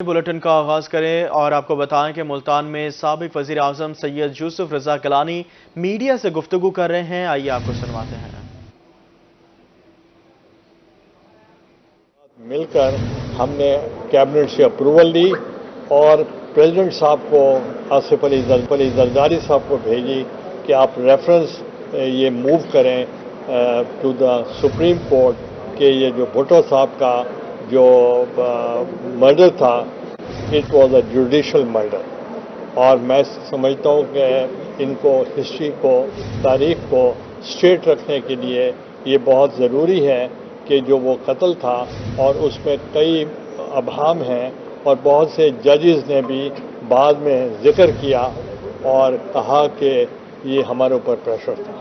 Bulletin का आगाज करें और आपको बताएं कि मुल्तान में साबिक वजीर आजम सैयद यूसुफ रजा गिलानी मीडिया से गुफ्तगू कर रहे हैं। आइए आपको सुनवाते हैं। मिलकर हमने कैबिनेट से अप्रूवल ली और प्रेसिडेंट साहब को आसिफ अली जरदारी साहब को भेजी कि आप रेफरेंस ये मूव करें टू द सुप्रीम कोर्ट कि ये जो भुट्टो साहब का जो मर्डर था it was a judicial murder. और मैं समझता हूँ कि इनको हिस्ट्री को तारीख को स्ट्रेट रखने के लिए ये बहुत ज़रूरी है कि जो वो कत्ल था और उसमें कई अभाम हैं और बहुत से जजेस ने भी बाद में जिक्र किया और कहा कि ये हमारे ऊपर प्रेशर था।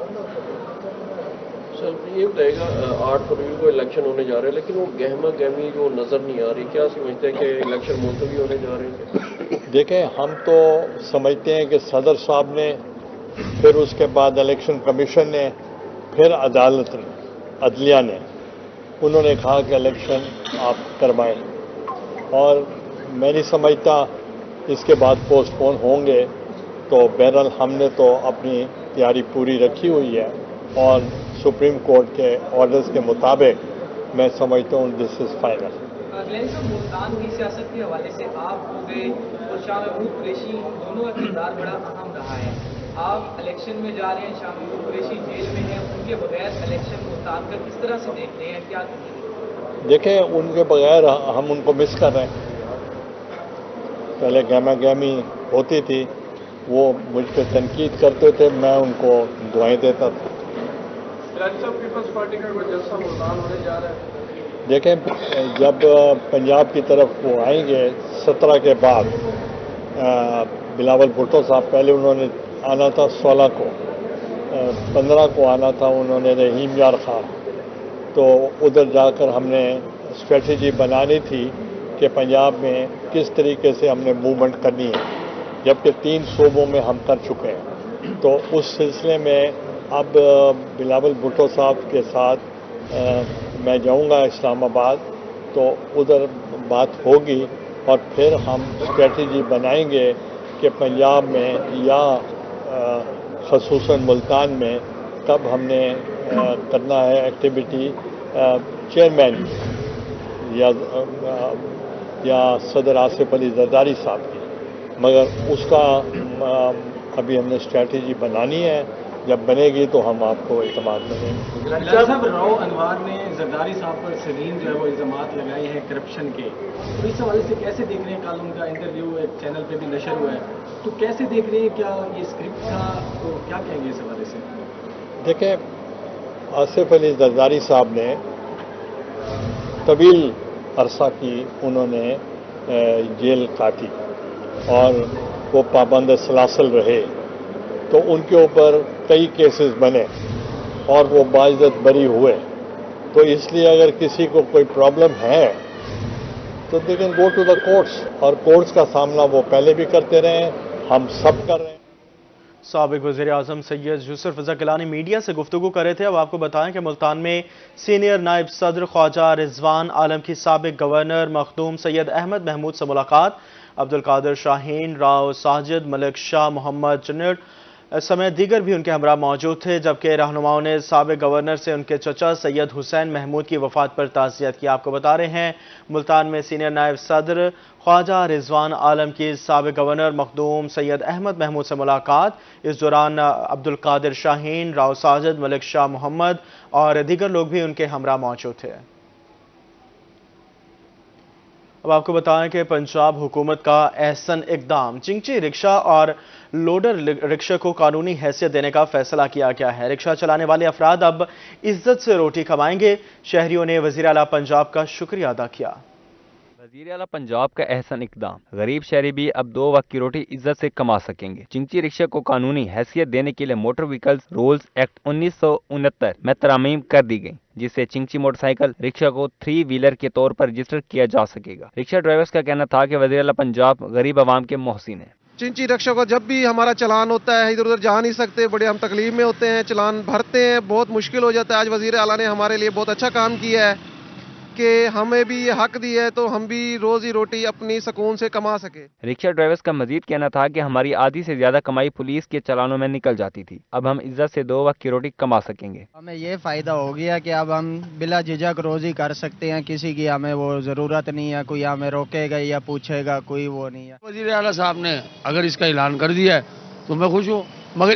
सर ये बताएगा 8 फरवरी को इलेक्शन होने जा रहे हैं, लेकिन वो गहमा गहमी जो नज़र नहीं आ रही, क्या समझते हैं कि इलेक्शन मुलतवी होने जा रहे हैं? देखें, हम तो समझते हैं कि सदर साहब ने, फिर उसके बाद इलेक्शन कमीशन ने, फिर अदालत अदलिया ने, उन्होंने कहा कि इलेक्शन आप करवाएं और मैं नहीं समझता इसके बाद पोस्टपोन होंगे। तो बहरहाल हमने तो अपनी तैयारी पूरी रखी हुई है और सुप्रीम कोर्ट के ऑर्डर्स के मुताबिक मैं समझता हूँ दिस इज फाइनल। मुल्तान की सियासत के हवाले से आप हो गए और शाह महमूद कुरैशी दोनों का किरदार बड़ा अहम रहा है। आप इलेक्शन में जा रहे हैं, शाह महमूद कुरैशी जेल में हैं, उनके बगैर इलेक्शन मुल्तान का किस तरह से देख रहे हैं, क्या कहेंगे? देखें, उनके बगैर हम उनको मिस कर रहे हैं। पहले गहमा गहमी होती थी, वो मुझ पर तनकीद करते थे, मैं उनको दुआएं देता था। पीपल्स पार्टी का कोई जलसा मुल्तान होने जा रहा है? देखें, जब पंजाब की तरफ वो आएंगे 17 के बाद, बिलावल भुट्टो साहब पहले उन्होंने आना था 16 को, 15 को आना था उन्होंने रहीम यार खान। तो उधर जाकर हमने स्ट्रेटजी बनानी थी कि पंजाब में किस तरीके से हमने मूवमेंट करनी है, जबकि 3 सूबों में हम कर चुके हैं। तो उस सिलसिले में अब बिलावल भुट्टो साहब के साथ मैं जाऊंगा इस्लामाबाद, तो उधर बात होगी और फिर हम स्ट्रेटजी बनाएंगे कि पंजाब में या ख़ुसूसन मुल्तान में कब हमने करना है एक्टिविटी चेयरमैन या सदर आसिफ अली जरदारी साहब की, मगर उसका अभी हमने स्ट्रेटजी बनानी है। जब बनेगी तो हम आपको इल्तमास देंगे। साहब, राव अनवार ने जरदारी साहब पर सलीम जो है वो इल्जामात लगाए हैं करप्शन के, तो इस हवाले से कैसे देख रहे हैं? कल उनका इंटरव्यू एक चैनल पे भी नशर हुआ है, तो कैसे देख रहे हैं? क्या ये स्क्रिप्ट था? तो क्या कहेंगे इस हवाले से? देखें, आसिफ अली जरदारी साहब ने तवील अरसा की उन्होंने जेल काटी और वो पाबंद सलासल रहे, तो उनके ऊपर कई केसेस बने और वो बाइज्जत बरी हुए। तो इसलिए अगर किसी को कोई प्रॉब्लम है तो they can go to the courts, और कोर्ट्स का सामना वो पहले भी करते रहे हैं, हम सब कर रहे हैं। साबिक वज़ीर आज़म सैयद यूसुफ रज़ा गिलानी मीडिया से गुफ्तगू कर रहे थे। अब आपको बताएं कि मुल्तान में सीनियर नायब सदर ख्वाजा रिजवान आलम की साबिक गवर्नर मखदूम सैयद अहमद महमूद से मुलाकात। अब्दुल कादिर शाहीन, राव साजिद, मलिक शाह, मोहम्मद चन्नड़ समेत दीगर भी उनके हमरा मौजूद थे, जबकि रहनुमाओं ने साबिक गवर्नर से उनके चचा सैयद हुसैन महमूद की वफात पर ताज़ियत की। आपको बता रहे हैं मुल्तान में सीनियर नायब सदर ख्वाजा रिजवान आलम की साबिक गवर्नर मखदूम सैयद अहमद महमूद से मुलाकात। इस दौरान अब्दुल कादिर शाहीन, राव साजिद, मलिक शाह मोहम्मद और दीगर लोग भी उनके हमरा मौजूद थे। अब आपको बताएं कि पंजाब हुकूमत का अहसन इकदाम, चिंची रिक्शा और लोडर रिक्शा को कानूनी हैसियत देने का फैसला किया गया है। रिक्शा चलाने वाले अफराद अब इज्जत से रोटी कमाएंगे। शहरियों ने वजीर आला पंजाब का शुक्रिया अदा किया। वजीर आला पंजाब का अहसन इकदाम, गरीब शहरी भी अब 2 वक्त की रोटी इज्जत से कमा सकेंगे। चिंची रिक्शा को कानूनी हैसियत देने के लिए मोटर व्हीकल्स रूल्स एक्ट 1969 में तरमीम कर दी गई, जिससे चिंची मोटरसाइकिल रिक्शा को 3 व्हीलर के तौर पर रजिस्टर किया जा सकेगा। रिक्शा ड्राइवर्स का कहना था कि वजीर आला पंजाब गरीब आवाम के मोहसिन है। चिंची रिक्शा को जब भी हमारा चलान होता है, इधर उधर जा नहीं सकते, बड़े हम तकलीफ में होते हैं, चलान भरते हैं, बहुत मुश्किल हो जाता है। आज वजीर आला ने हमारे लिए बहुत अच्छा काम किया है کہ ہمیں بھی یہ حق دی ہے تو ہم بھی روزی روٹی اپنی سکون سے کما سکے۔ رکشہ ڈرائیورز کا مزید کہنا تھا کہ ہماری آدھی سے زیادہ کمائی پولیس کے چلانوں میں نکل جاتی تھی، اب ہم عزت سے 2 وقت کی روٹی کما سکیں گے۔ ہمیں یہ فائدہ ہو گیا کہ اب ہم بلا جھجک روزی کر سکتے ہیں، کسی کی ہمیں وہ ضرورت نہیں ہے، کوئی ہمیں روکے گا یا پوچھے گا، کوئی وہ نہیں ہے۔ وزیر اعلیٰ صاحب نے اگر اس کا اعلان کر دیا ہے تو میں خوش ہوں، مگر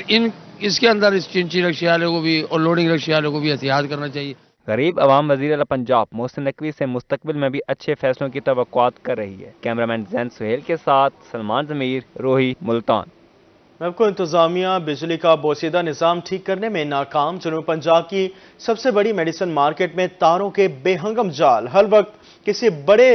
اس کے اندر اس چنچی رکشے والے کو بھی اور لوڈنگ رکشے والے کو بھی احتیاط کرنا چاہیے۔ غریب عوام وزیر اعلیٰ پنجاب محسن نقوی سے مستقبل میں بھی اچھے فیصلوں کی توقعات کر رہی ہے۔ کیمرامین زین سہیل کے ساتھ سلمان ضمیر، روہی، ملتان۔ محکمہ انتظامیہ بجلی کا بوسیدہ نظام ٹھیک کرنے میں ناکام۔ جنوب پنجاب کی سب سے بڑی میڈیسن مارکیٹ میں تاروں کے بے ہنگم جال، ہر وقت کسی بڑے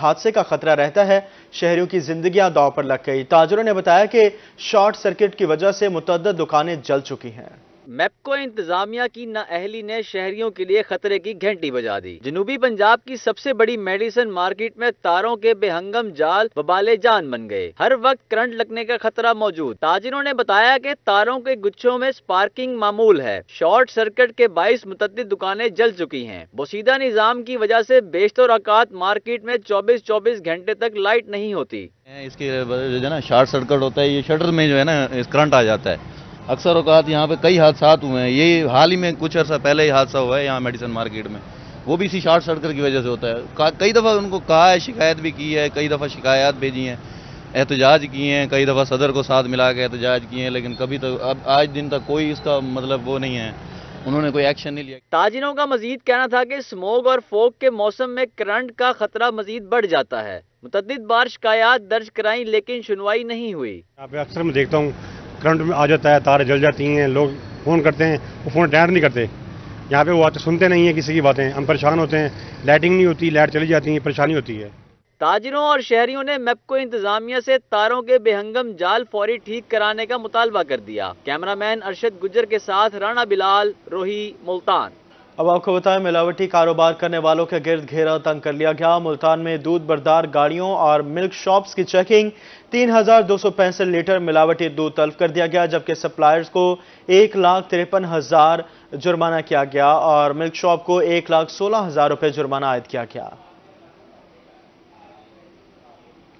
حادثے کا خطرہ رہتا ہے۔ شہریوں کی زندگیاں داؤ پر لگ گئی۔ تاجروں نے بتایا کہ شارٹ سرکٹ کی وجہ سے متعدد دکانیں جل چکی ہیں۔ میپکو انتظامیہ کی نااہلی نے شہریوں کے لیے خطرے کی گھنٹی بجا دی۔ جنوبی پنجاب کی سب سے بڑی میڈیسن مارکیٹ میں تاروں کے بے ہنگم جال وبال جان بن گئے، ہر وقت کرنٹ لگنے کا خطرہ موجود۔ تاجروں نے بتایا کہ تاروں کے گچھوں میں سپارکنگ معمول ہے، شارٹ سرکٹ کے باعث متعدد دکانیں جل چکی ہیں۔ بوسیدہ نظام کی وجہ سے بیشتر اوقات مارکیٹ میں 24 گھنٹے تک لائٹ نہیں ہوتی۔ اس کی وجہ سے نا شارٹ سرکٹ ہوتا ہے، یہ شٹر میں جو ہے نا کرنٹ آ جاتا ہے۔ اکثر اوقات یہاں پہ کئی حادثات ہوئے ہیں، یہ حال ہی میں کچھ عرصہ پہلے ہی حادثہ ہوا ہے یہاں میڈیسن مارکیٹ میں، وہ بھی اسی شارٹ سرکٹ کی وجہ سے ہوتا ہے۔ کئی دفعہ ان کو کہا ہے، شکایت بھی کی ہے، کئی دفعہ شکایات بھیجی ہیں، احتجاج کیے ہیں، کئی دفعہ صدر کو ساتھ ملا کے احتجاج کیے ہیں، لیکن کبھی تک اب آج دن تک کوئی اس کا مطلب وہ نہیں ہے، انہوں نے کوئی ایکشن نہیں لیا۔ تاجروں کا مزید کہنا تھا کہ اسموگ اور فوگ کے موسم میں کرنٹ کا خطرہ مزید بڑھ جاتا ہے۔ متعدد بار شکایات درج کرائیں لیکن سنوائی نہیں ہوئی۔ یہاں پہ اکثر میں دیکھتا ہوں کرنٹ میں آ جاتا ہے، تاریں جل جاتی ہیں، لوگ فون کرتے ہیں وہ فون اٹینڈ نہیں کرتے، یہاں پہ وہ آتے سنتے نہیں ہیں کسی کی باتیں، ہم پریشان ہوتے ہیں، لائٹنگ نہیں ہوتی، لائٹ چلی جاتی ہے، پریشانی ہوتی ہے۔ تاجروں اور شہریوں نے میپکو انتظامیہ سے تاروں کے بے ہنگم جال فوری ٹھیک کرانے کا مطالبہ کر دیا۔ کیمرامین ارشد گجر کے ساتھ رانا بلال، روہی، ملتان۔ اب آپ کو بتائیں ملاوٹی کاروبار کرنے والوں کے گرد گھیرا تنگ کر لیا گیا۔ ملتان میں دودھ بردار گاڑیوں اور ملک شاپس کی چیکنگ، 3265 لیٹر ملاوٹی دودھ طلب کر دیا گیا، جبکہ سپلائرز کو 1,53,000 جرمانہ کیا گیا اور ملک شاپ کو 1,16,000 روپے جرمانہ عائد کیا گیا۔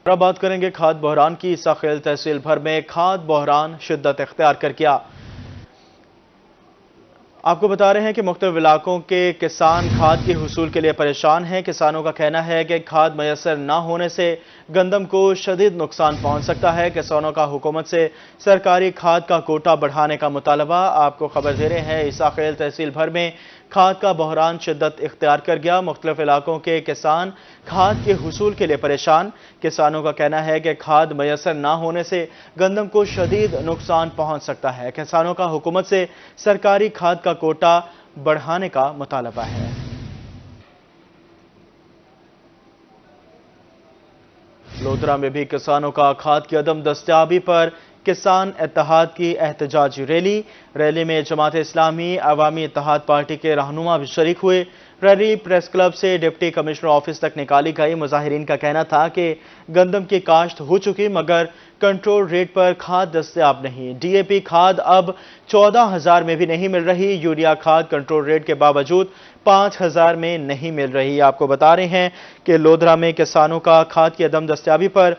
اب بات کریں گے کھاد بحران کی۔ ساخیل تحصیل بھر میں کھاد بحران شدت اختیار کر گیا۔ آپ کو بتا رہے ہیں کہ مختلف علاقوں کے کسان کھاد کے حصول کے لیے پریشان ہیں۔ کسانوں کا کہنا ہے کہ کھاد میسر نہ ہونے سے گندم کو شدید نقصان پہنچ سکتا ہے۔ کسانوں کا حکومت سے سرکاری کھاد کا کوٹا بڑھانے کا مطالبہ۔ آپ کو خبر دے رہے ہیں ساخیل تحصیل بھر میں کھاد کا بحران شدت اختیار کر گیا۔ مختلف علاقوں کے کسان کھاد کے حصول کے لیے پریشان۔ کسانوں کا کہنا ہے کہ کھاد میسر نہ ہونے سے گندم کو شدید نقصان پہنچ سکتا ہے۔ کسانوں کا حکومت سے سرکاری کھاد کا کوٹا بڑھانے کا مطالبہ ہے۔ لودھرا میں بھی کسانوں کا کھاد کی عدم دستیابی پر کسان اتحاد کی احتجاجی ریلی میں جماعت اسلامی عوامی اتحاد پارٹی کے رہنما بھی شریک ہوئے۔ ریلی پریس کلب سے ڈپٹی کمشنر آفس تک نکالی گئی۔ مظاہرین کا کہنا تھا کہ گندم کی کاشت ہو چکی مگر کنٹرول ریٹ پر کھاد دستیاب نہیں۔ ڈی اے پی کھاد اب 14,000 میں بھی نہیں مل رہی۔ یوریا کھاد کنٹرول ریٹ کے باوجود 5,000 میں نہیں مل رہی۔ آپ کو بتا رہے ہیں کہ لودھرا میں کسانوں کا کھاد کی عدم دستیابی پر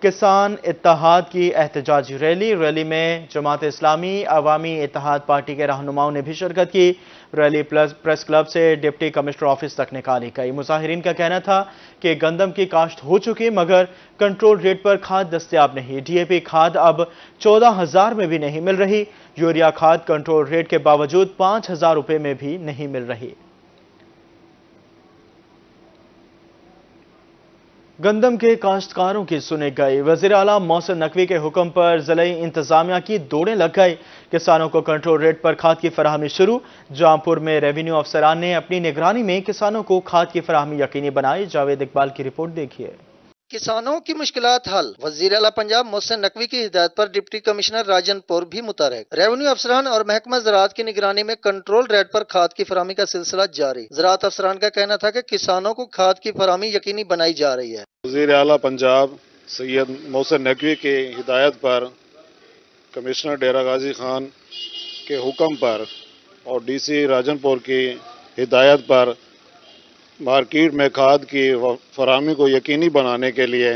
کسان اتحاد کی احتجاجی ریلی میں جماعت اسلامی عوامی اتحاد پارٹی کے رہنماؤں نے بھی شرکت کی۔ ریلی پریس کلب سے ڈپٹی کمشنر آفس تک نکالی گئی۔ مظاہرین کا کہنا تھا کہ گندم کی کاشت ہو چکی مگر کنٹرول ریٹ پر کھاد دستیاب نہیں۔ ڈی اے پی کھاد اب 14,000 میں بھی نہیں مل رہی۔ یوریا کھاد کنٹرول ریٹ کے باوجود 5,000 روپے میں بھی نہیں مل رہی۔ گندم کے کاشتکاروں کی سنی گئی۔ وزیر اعلیٰ محسن نقوی کے حکم پر ضلعی انتظامیہ کی دوڑیں لگ گئی۔ کسانوں کو کنٹرول ریٹ پر کھاد کی فراہمی شروع۔ جام پور میں ریونیو افسران نے اپنی نگرانی میں کسانوں کو کھاد کی فراہمی یقینی بنائی۔ جاوید اقبال کی رپورٹ دیکھیے۔ کسانوں کی مشکلات حل، وزیر اعلیٰ پنجاب محسن نقوی کی ہدایت پر ڈپٹی کمشنر راجن پور بھی متحرک۔ ریونیو افسران اور محکمہ زراعت کی نگرانی میں کنٹرول ریٹ پر کھاد کی فراہمی کا سلسلہ جاری۔ زراعت افسران کا کہنا تھا کہ کسانوں کو کھاد کی فراہمی یقینی بنائی جا رہی ہے۔ وزیر اعلیٰ پنجاب سید محسن نقوی کی ہدایت پر کمشنر ڈیرہ غازی خان کے حکم پر اور ڈی سی راجن پور کی ہدایت پر मार्केट में खाद की फराहमी को यकीनी बनाने के लिए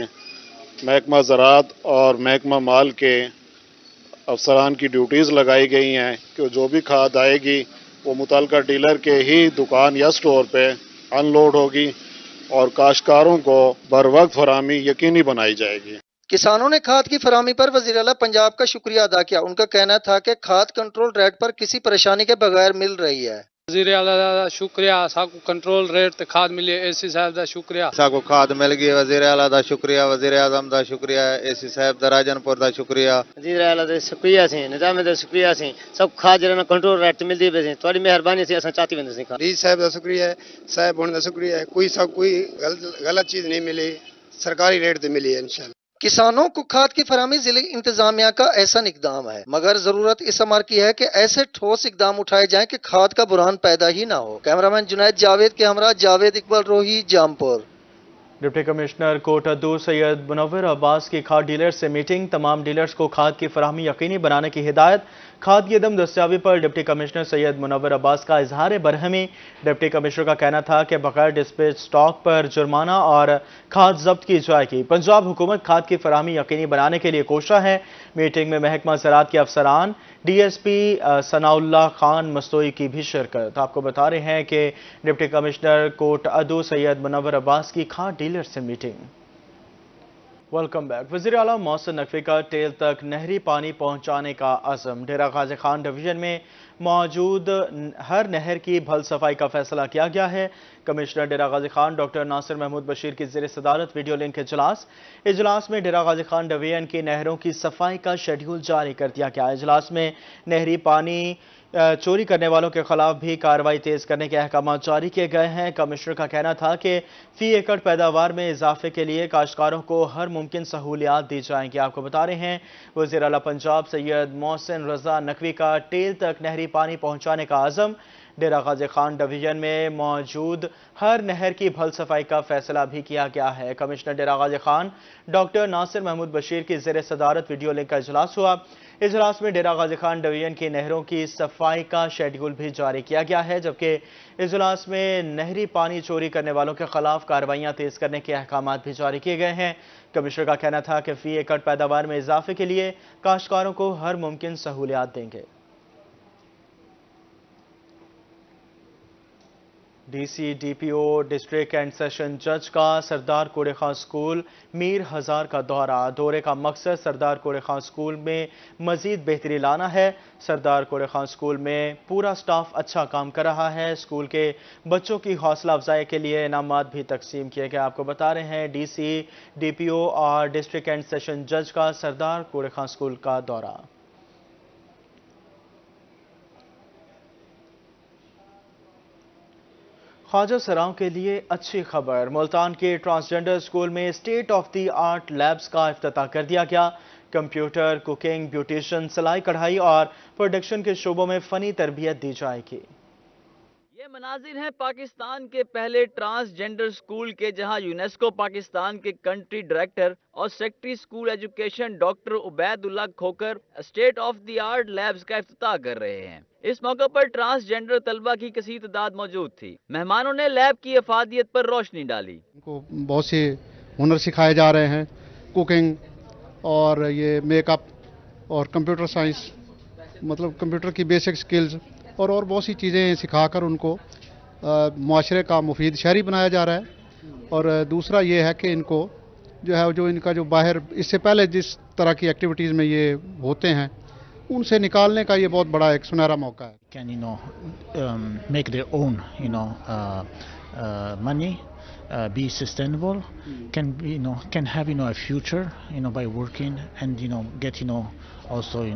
महकमा ज़राअत और महकमा माल के अफसरान की ड्यूटीज़ लगाई गई हैं कि जो भी खाद आएगी वो मुतल्लिका डीलर के ही दुकान या स्टोर पे अनलोड होगी और काश्तकारों को बर वक्त फराहमी यकीनी बनाई जाएगी। किसानों ने खाद की फराहमी पर वज़ीर आला पंजाब का शुक्रिया अदा किया। उनका कहना था कि खाद कंट्रोल रेट पर किसी परेशानी के बगैर मिल रही है। वज़ीर आला दा शुक्रिया, साकू कंट्रोल रेट ते खाद मिली, एसी साहब दा शुक्रिया, साकू खाद मिल गई। वज़ीर आला दा शुक्रिया, वज़ीर आज़म दा शुक्रिया, एसी साहब दा राजनपुर दा शुक्रिया। वज़ीर आला दा शुक्रिया सी, निजाम दा शुक्रिया सी, सब खाद जरा कंट्रोल रेट मिलदी पे सी, थोड़ी मेहरबानी सी असा चाहती वेंदे सी। डी साहब दा शुक्रिया है, साहब होने दा शुक्रिया है, कोई गलत चीज नहीं मिली, सरकारी रेट ते मिली है इंशाल्लाह। किसानों को खाद की फराहमी जिले इंतजामिया का ऐसा इकदाम है, मगर जरूरत इस अमर की है कि ऐसे ठोस इकदाम उठाए जाएं कि खाद का बुरहान पैदा ही ना हो। कैमरामैन जुनैद जावेद के हमरा जावेद इकबाल रोही, जामपुर। डिप्टी कमिश्नर कोट अद्दू सैयद मुनव्वर अब्बास की खाद डीलर्स से मीटिंग, तमाम डीलर्स को खाद की फराहमी यकीनी बनाने की हिदायत। खाद की अदम दस्तियाबी पर डिप्टी कमिश्नर सैयद मुनव्वर अब्बास का इजहार बरहमी। डिप्टी कमिश्नर का कहना था कि बगैर डिस्पैच स्टॉक पर जुर्माना और खाद जब्त की जाएगी। पंजाब हुकूमत खाद की फराहमी यकीनी बनाने के लिए कोशा है। मीटिंग में महकमा ज़राअत के अफसरान, DSP सनाउल्लाह खान मस्तोई की भी शिरकत। आपको बता रहे हैं कि डिप्टी कमिश्नर कोट अद्दू सैयद मुनव्वर अब्बास की खाद डीलर से मीटिंग। Welcome back. वज़ीर आला मोहसिन नकवी का टेल तक नहरी पानी पहुंचाने का अज़म। डेरा गाजी खान डिवीजन में मौजूद हर नहर की भल सफाई का फैसला किया गया है। कमिश्नर डेरा गाजी खान डॉक्टर नासिर महमूद बशीर की ज़ेर सदारत वीडियो लिंक इजलास में डेरा गाजी खान डिवीजन की नहरों की सफाई का शेड्यूल जारी कर दिया गया। इजलास में नहरी पानी चोरी करने वालों के खिलाफ भी कार्रवाई तेज करने के अहकाम जारी किए गए हैं। कमिश्नर का कहना था कि फी एकड़ पैदावार में इजाफे के लिए काश्तकारों को हर मुमकिन सहूलियात दी जाएंगी। आपको बता रहे हैं वज़ीर आला पंजाब सैयद मोहसिन रजा नकवी का टेल तक नहरी पानी पहुंचाने का आज़म। डेरा गाजी खान डिवीजन में मौजूद हर नहर की भल सफाई का फैसला भी किया गया है। कमिश्नर डेरा गाजी खान डॉक्टर नासिर महमूद बशीर की ज़ेर सदारत वीडियो लिंक का इजलास हुआ। इजलास में डेरा गाजी खान डिवीजन की नहरों की सफाई का शेड्यूल भी जारी किया गया है, जबकि इजलास में नहरी पानी चोरी करने वालों के खिलाफ कार्रवाइयां तेज करने के अहकाम भी जारी किए गए हैं। कमिश्नर का कहना था कि फी एकड़ पैदावार में इजाफे के लिए काश्तकारों को हर मुमकिन सहूलियात देंगे। DC DPO district and session जज का सरदार कोड़े खां स्कूल मीर हजार का दौरे का मकसद सरदार कोड़े खां स्कूल में मजीद बेहतरी लाना है। सरदार कोड़े खां स्कूल में पूरा स्टाफ अच्छा काम कर रहा है। स्कूल के बच्चों की हौसला अफजाई के लिए इनामात भी तकसीम किए गए। आपको बता रहे हैं DC DPO और डिस्ट्रिक्ट एंड सेशन जज का सरदार कोड़े खां स्कूल का दौरा। ख्वाजा सराओं के लिए अच्छी खबर, मुल्तान के ट्रांसजेंडर स्कूल में state of the art labs का इफ्तिताह कर दिया गया। कंप्यूटर, कुकिंग, ब्यूटिशियन, सिलाई कढ़ाई और प्रोडक्शन के शोबों में फनी तरबियत दी जाएगी। ये मनाजिर हैं पाकिस्तान के पहले ट्रांसजेंडर स्कूल के, जहां यूनेस्को पाकिस्तान के कंट्री डायरेक्टर और secretary school education doctor Ubaidullah Khokhar state of the art labs का इफ्तिताह कर रहे हैं। इस मौके पर ट्रांसजेंडर तलबा की कसीर तादाद मौजूद थी। मेहमानों ने लैब की अफादियत पर रोशनी डाली। इनको बहुत से हुनर सिखाए जा रहे हैं, कुकिंग और ये मेकअप और कंप्यूटर साइंस, मतलब कंप्यूटर की बेसिक स्किल्स और बहुत सी चीज़ें सिखाकर उनको मुआशरे का मुफीद शहरी बनाया जा रहा है। और दूसरा ये है कि इनको जो इनका जो बाहर इससे पहले जिस तरह की एक्टिविटीज़ में ये होते हैं उनसे निकालने का ये बहुत बड़ा एक सुनहरा मौका है। Can make their own money, be sustainable, can have a future by working and get also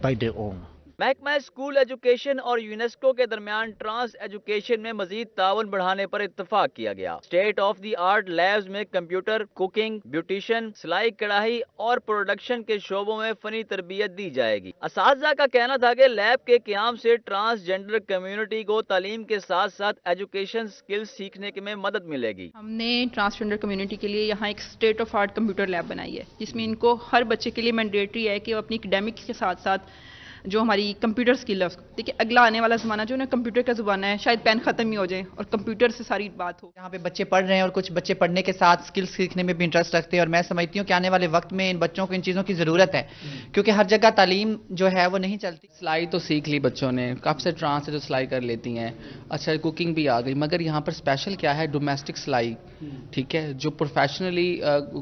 by their own. महकमा स्कूल एजुकेशन और यूनेस्को के दरमियान ट्रांस एजुकेशन में मजीद तावन बढ़ाने पर इत्तफाक किया गया। State of the art labs में कंप्यूटर, कुकिंग, ब्यूटिशियन, सिलाई कढ़ाई और प्रोडक्शन के शोबों में फनी तरबियत दी जाएगी। असातिज़ा का कहना था कि लैब के क़याम से ट्रांसजेंडर कम्युनिटी को तालीम के साथ साथ एजुकेशन स्किल्स सीखने में मदद मिलेगी। हमने ट्रांसजेंडर कम्युनिटी के लिए यहाँ एक state of art computer lab बनाई है, जिसमें इनको हर बच्चे के लिए मैंडेटरी है कि वो अपनी एकेडमिक के साथ साथ जो हमारी कंप्यूटर स्किल है उसको। देखिए अगला आने वाला ज़माना जो है ना कंप्यूटर का ज़माना है, शायद पेन ख़त्म ही हो जाए और कंप्यूटर से सारी बात हो। यहाँ पे बच्चे पढ़ रहे हैं और कुछ बच्चे पढ़ने के साथ स्किल्स सीखने में भी इंटरेस्ट रखते हैं, और मैं समझती हूँ कि आने वाले वक्त में इन बच्चों को इन चीज़ों की ज़रूरत है, क्योंकि हर जगह तालीम जो है वो नहीं चलती। सिलाई तो सीख ली बच्चों ने, काफ़ी से ट्रांस से जो सिलाई कर लेती हैं, अच्छा कुकिंग भी आ गई, मगर यहाँ पर स्पेशल क्या है, डोमेस्टिक सिलाई, ठीक है, जो प्रोफेशनली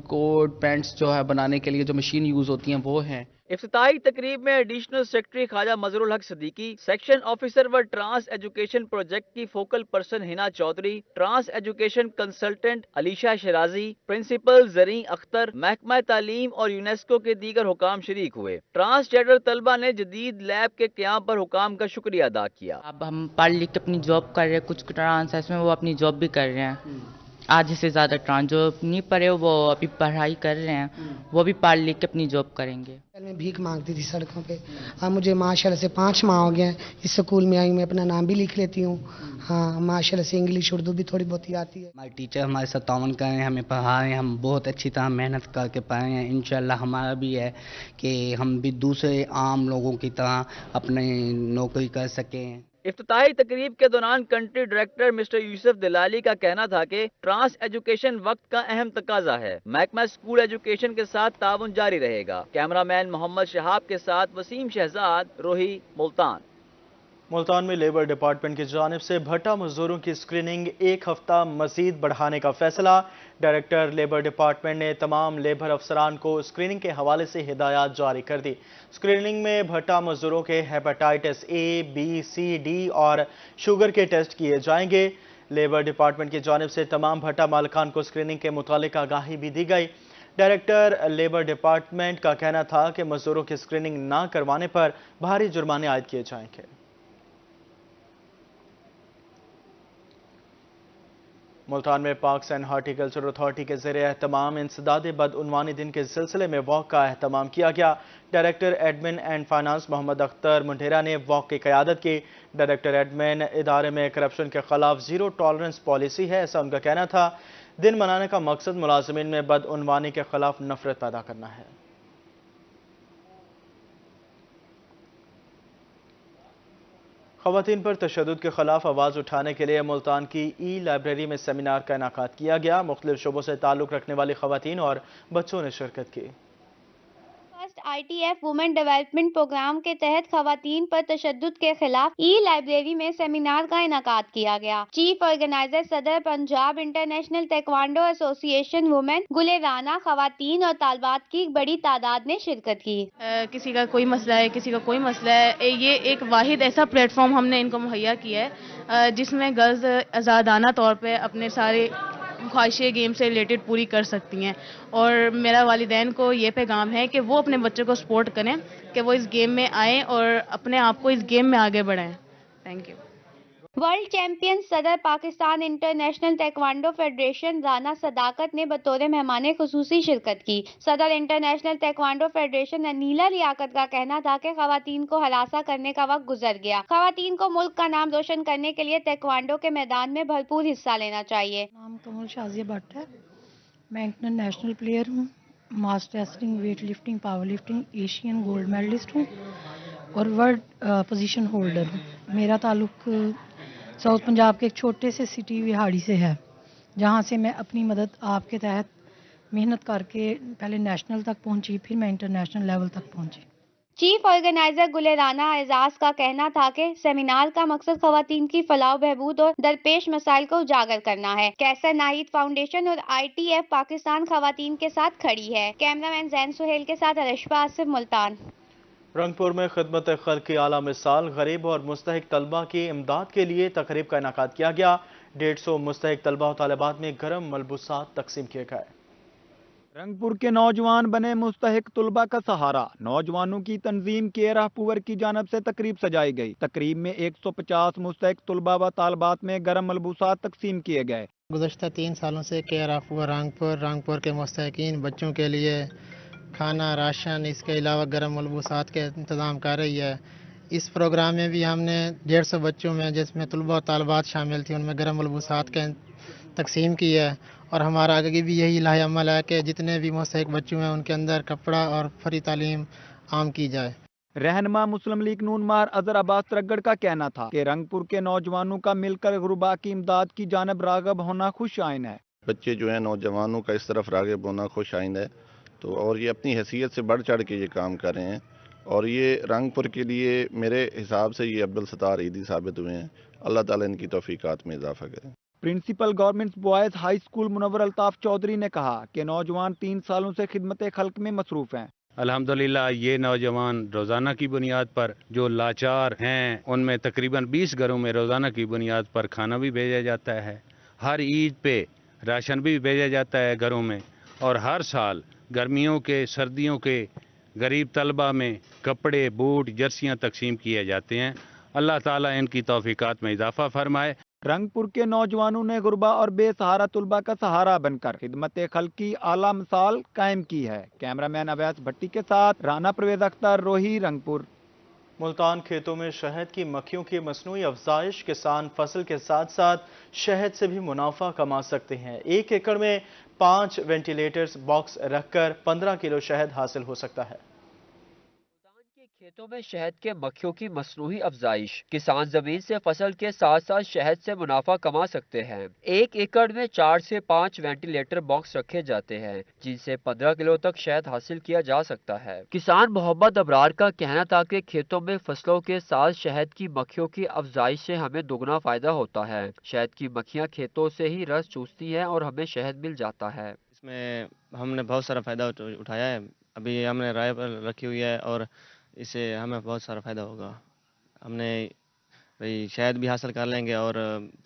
कोट पैंट्स जो है बनाने के लिए जो मशीन यूज़ होती हैं वो हैं। इफ्तिताही तकरीब में additional secretary Khwaja Mazharul Haq Siddiqui, section officer व ट्रांस एजुकेशन प्रोजेक्ट की focal person Hina Chaudhry, trans education consultant Alisha Shirazi, principal Zari Akhtar, महकमा तालीम और यूनेस्को के दीगर हुकाम शरीक हुए। ट्रांसजेंडर तलबा ने जदीद लैब के क़याम पर हुकाम का शुक्रिया अदा किया। अब हम पढ़ लिख के अपनी जॉब कर रहे हैं, कुछ ट्रांस है इसमें वो अपनी जॉब भी कर रहे हैं, आधे से ज़्यादा ट्रांस जो नहीं पढ़े वो अभी पढ़ाई कर रहे हैं, वो भी पढ़ लिख के अपनी जॉब करेंगे। मैं भीख मांगती थी सड़कों पे, अब मुझे माशाल्लाह से 5 माह हो गए इस स्कूल में आई, मैं अपना नाम भी लिख लेती हूँ। हाँ माशाल्लाह से इंग्लिश उर्दू भी थोड़ी बहुत ही आती है। हमारे टीचर हमारे साथ ताउन करें, हमें पढ़ाएं, हम बहुत अच्छी तरह मेहनत करके पढ़े हैं। इंशाल्लाह हमारा भी है कि हम भी दूसरे आम लोगों की तरह अपनी नौकरी कर सकें। इफ्तिताही तकरीब के दौरान कंट्री डायरेक्टर मिस्टर यूसुफ दिलाली का कहना था कि ट्रांस एजुकेशन वक्त का अहम तकाजा है। महकमा स्कूल एजुकेशन के साथ ताउन जारी रहेगा। कैमरामैन मोहम्मद शहाब के साथ वसीम शहजाद, रोही, मुल्तान। मुल्तान में लेबर डिपार्टमेंट की जानिब से भट्टा मजदूरों की स्क्रीनिंग 1 हफ्ता मजीद बढ़ाने का फैसला। डायरेक्टर लेबर डिपार्टमेंट ने तमाम लेबर अफसरान को स्क्रीनिंग के हवाले से हिदायत जारी कर दी। स्क्रीनिंग में भट्टा मजदूरों के hepatitis A, B, C, D और शुगर के टेस्ट किए जाएंगे। लेबर डिपार्टमेंट की जानिब से तमाम भट्टा मालिकान को स्क्रीनिंग के मुतालिक आगाही भी दी गई। डायरेक्टर लेबर डिपार्टमेंट का कहना था कि मजदूरों की स्क्रीनिंग ना करवाने पर भारी जुर्माने आयद किए जाएंगे। मुल्तान में पार्क्स एंड हार्टिकल्चर अथॉरिटी के ज़रिए एहतमाम इंसदाद बदउनवानी दिन के सिलसिले में वॉक का एहतमाम किया गया। Director admin and finance Mohammad Akhtar Mundera ने वॉक की क़यादत की। डायरेक्टर एडमिन इदारे में करप्शन के खिलाफ ज़ीरो टॉलरेंस पॉलिसी है, ऐसा उनका कहना था। दिन मनाने का मकसद मुलाजिमीन में बदउनवानी के खिलाफ नफरत पैदा करना है। ख़वातीन पर तशद्दुद के खिलाफ आवाज़ उठाने के लिए मुल्तान की लाइब्रेरी में सेमिनार का इनाकात किया गया। मुख्तलिफ शोबों से ताल्लुक़ रखने वाली ख़वातीन और बच्चों ने शिरकत की। ITF वुमेन डेवलपमेंट प्रोग्राम के तहत खवातीन पर तशद्दुद के खिलाफ लाइब्रेरी में सेमिनार का इनाकात किया गया। चीफ ऑर्गेनाइजर सदर Punjab international taekwondo association women Gule Rana खवातीन और तालबात की बड़ी तादाद ने शिरकत की। किसी का कोई मसला है, किसी का कोई मसला है, ये एक वाहिद ऐसा प्लेटफॉर्म हमने इनको मुहैया किया है जिसमें गर्ल्स आज़ादाना तौर पर अपने सारे ख्वाहिशें गेम से रिलेटेड पूरी कर सकती हैं। और मेरा वालिदैन को ये पैगाम है कि वो अपने बच्चों को सपोर्ट करें कि वो इस गेम में आएँ और अपने आप को इस गेम में आगे बढ़ाएं। Thank you. वर्ल्ड चैंपियन सदर Pakistan international taekwondo federation Rana Sadaqat ने बतौर मेहमान खुसूसी शिरकत की। सदर international taekwondo federation Anila Liaquat का कहना था कि खवातीन को हरासा करने का वक्त गुजर गया। खवातीन को मुल्क का नाम रोशन करने के लिए ताइक्वांडो के मैदान में भरपूर हिस्सा लेना चाहिए। नाम कमल शाजिया भट्ट है, मैं इंटरनेशनल प्लेयर हूँ, master wrestling, weight lifting, power lifting, Asian gold medallist हूँ और वर्ल्ड पोजीशन होल्डर हूँ। मेरा ताल्लुक साउथ पंजाब के एक छोटे से सिटी विहाड़ी से है, जहाँ से मैं अपनी मदद आपके तहत मेहनत करके पहले नेशनल तक पहुँची, फिर मैं इंटरनेशनल लेवल तक पहुँची। चीफ ऑर्गेनाइजर गुले राना एजाज का कहना था कि सेमिनार का मकसद खवातीन की फलाह बहबूद और दरपेश मसाइल को उजागर करना है। कैसर नाहिद फाउंडेशन और ITF पाकिस्तान खवातीन के साथ खड़ी है। कैमरामैन जैन सुहेल के साथ अरशफा आसिफ, मुल्तान। रंगपुर में खिदमत खल्क की आला मिसाल गरीब और मुस्तहिक तलबा की इमदाद के लिए तकरीब का इनाकात किया गया। 150 मुस्तहिक तलबा और तालिबात में गर्म मलबूसात तकसीम किए गए। रंगपुर के नौजवान बने मुस्तहिक तुलबा का सहारा। नौजवानों की तंजीम केयर ऑफ पुअर की जानब से तकरीब सजाई गई। तकरीब में 150 मुस्तहिक तुलबा व तालिबात में गर्म मलबूसात तकसीम किए गए। गुज़श्ता 3 सालों से केयर ऑफ पुअर रंगपुर के मुस्तहिकीन बच्चों के लिए खाना, राशन, इसके अलावा गर्म मलबूसात के इंतज़ाम कर रही है। इस प्रोग्राम में भी हमने 150 बच्चों में, जिसमें तुलबा और तालिबात शामिल थी, उनमें गर्म मलबूसात के तकसीम की है। और हमारा आगे भी यही लाहे अमल है कि जितने भी मुस्तहिक बच्चों हैं उनके अंदर कपड़ा और फ्री तालीम आम की जाए। रहनुमा मुस्लिम लीग नून मार अजहर अब्बास तरगड़ का कहना था कि रंगपुर के नौजवानों का मिलकर गुरबा की इमदाद की जानब राग़ब होना खुश आइन है। बच्चे जो है नौजवानों का इस तरफ राग़ब होना खुश आइन है, तो और ये अपनी हैसियत से बढ़ चढ़ के ये काम कर रहे हैं और ये रंगपुर के लिए मेरे हिसाब से ये अब्दुल सत्तार ईदी साबित हुए हैं। अल्लाह ताला इनकी तौफीकात में इजाफा करे। Principal government boys high school Munawar Altaf Chaudhry ने कहा कि नौजवान 3 सालों से खिदमत खल्क में मसरूफ हैं। अल्हम्दुलिल्लाह ये नौजवान रोज़ाना की बुनियाद पर जो लाचार हैं उनमें तकरीबन 20 घरों में रोज़ाना की बुनियाद पर खाना भी भेजा जाता है, हर ईद पे राशन भी भेजा जाता है घरों में, और हर साल गर्मियों के सर्दियों के गरीब तलबा में कपड़े बूट जर्सियाँ तकसीम किए जाते हैं। अल्लाह ताला इनकी तौफीकात में इजाफा फरमाए। रंगपुर के नौजवानों ने गुरबा और बेसहारा तुलबा का सहारा बनकर खिदमत खल्क की आला मिसाल कायम की है। कैमरामैन अवैस भट्टी के साथ राना परवेज अख्तर, रोही, रंगपुर। मुल्तान खेतों में शहद की मक्खियों की मसनूई अफजाइश, किसान फसल के साथ साथ शहद से भी मुनाफा कमा सकते हैं। 1 एकड़ में 5 वेंटिलेटर्स बॉक्स रखकर 15 किलो शहद हासिल हो सकता है। खेतों में शहद के मक्खियों की मसनूई अफजाइश, किसान जमीन से फसल के साथ साथ शहद से मुनाफा कमा सकते हैं। 1 एकड़ में 4 से 5 वेंटिलेटर बॉक्स रखे जाते हैं जिनसे 15 किलो तक शहद हासिल किया जा सकता है। किसान मोहम्मद अबरार का कहना था कि खेतों में फसलों के साथ शहद की मक्खियों की अफजाइश से हमें दुगना फायदा होता है। शहद की मक्खियाँ खेतों से ही रस चूसती हैं और हमें शहद मिल जाता है। इसमें हमने बहुत सारा फायदा उठाया है। अभी हमने राय पर रखी हुई है और इससे हमें बहुत सारा फ़ायदा होगा। हमने भाई शहद भी हासिल कर लेंगे और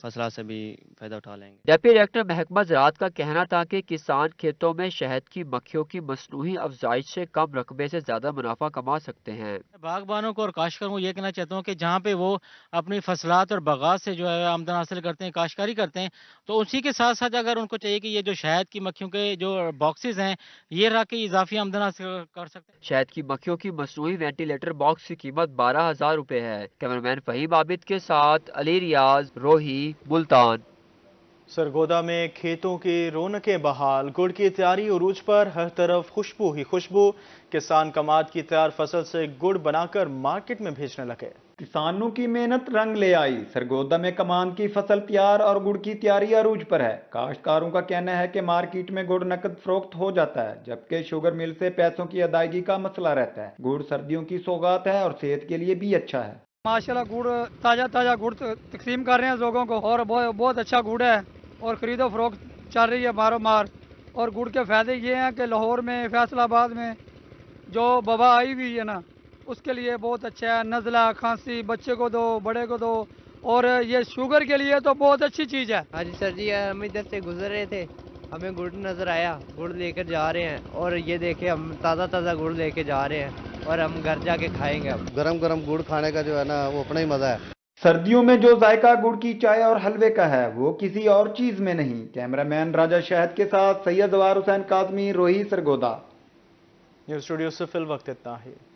फसला से भी फ़ायदा उठा लेंगे। डेप्यूटी डायरेक्टर महकमा ज़राअत का कहना था कि किसान खेतों में शहद की मक्खियों की मसनूई अफजाइश से कम रकबे से ज़्यादा मुनाफा कमा सकते हैं। बागबानों को और काश्तकारों को ये कहना चाहता हूँ कि जहाँ पे वो अपनी फसलात और बागात से जो है आमदन हासिल करते हैं, काश्तकारी करते हैं, तो उसी के साथ साथ अगर उनको चाहिए कि ये जो शहद की मक्खियों के जो बॉक्सेस हैं ये रख के इजाफी आमदन हासिल कर सकते हैं। शहद की मक्खियों की मसनूई वेंटिलेटर बॉक्स की कीमत 12,000 रुपए है। कैमरामैन फहीम आबिद के साथ अली रियाज, रोही, मुल्तान। सरगोदा में खेतों की रौनकें बहाल, गुड़ की तैयारी उरूज पर, हर तरफ खुशबू ही खुशबू। किसान कमाद की तैयार फसल से गुड़ बनाकर मार्केट में भेजने लगे। किसानों की मेहनत रंग ले आई। सरगोदा में कमान की फसल तैयार और गुड़ की तैयारी अरूज पर है। काश्तकारों का कहना है कि मार्केट में गुड़ नकद फरोख्त हो जाता है, जबकि शुगर मिल से पैसों की अदायगी का मसला रहता है। गुड़ सर्दियों की सौगात है और सेहत के लिए भी अच्छा है। माशाल्लाह गुड़ ताज़ा गुड़ तकसीम कर रहे हैं लोगों को और बहुत अच्छा गुड़ है और खरीदो फरोख्त चल रही है मारो मार। और गुड़ के फायदे ये हैं कि लाहौर में, फैसलाबाद में जो वबा आई हुई है ना, उसके लिए बहुत अच्छा है। नज़ला, खांसी बच्चे को दो, बड़े को दो, और ये शुगर के लिए तो बहुत अच्छी चीज़ है। हाँ जी सर जी, हम इधर से गुजर रहे थे, हमें गुड़ नज़र आया, गुड़ लेकर जा रहे हैं और ये देखे हम ताज़ा गुड़ लेके जा रहे हैं और हम घर जाके खाएंगे। अब गरम गुड़ खाने का जो है ना वो अपना ही मज़ा है। सर्दियों में जो जायका गुड़ की चाय और हलवे का है वो किसी और चीज में नहीं। कैमरामैन राजा शहद के साथ सैयद जवार हुसैन काज़मी, रोही, सरगोदा। न्यूज़ स्टूडियो से फिल वक्त इतना ही।